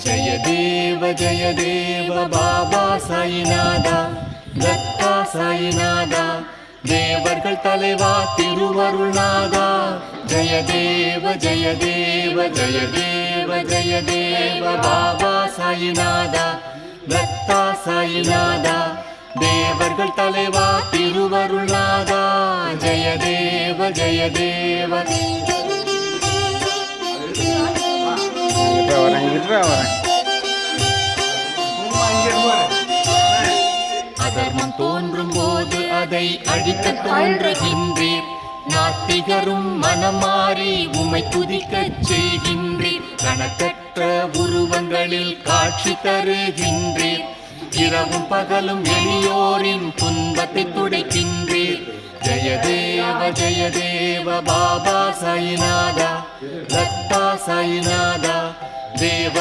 ஜய தேவ பாபா சாயிநாதா, தத்தா சாயிநாதா, தேவர்கள் தலைவா திருவருள்நாதா. ஜய தேவ ஜய தேவ ஜய தேவ ஜய தேவ பாபா சாயிநாதா, தத்தா சாயிநாதா, தேவர்கள் தலைவா திருவருள்நாதா. ஜய தேவ ஜய தேவ. அதர்மம் தோன்றும் போது அதை அழிக்க தோன்றுகின்றீர். நாத்திகரும் மனம் மாறி உம்மை துதிக்கச் செய்கின்றீர். கணக்கற்ற உருவங்களில் காட்சி தருகின்றீர். இரவும் பகலும் எளியோரின் துன்பத்தை துடைக்கின்றீர். ஜய தேவ பாபா சாயிநாதா, தத்தா சாயிநாதா, தேவர்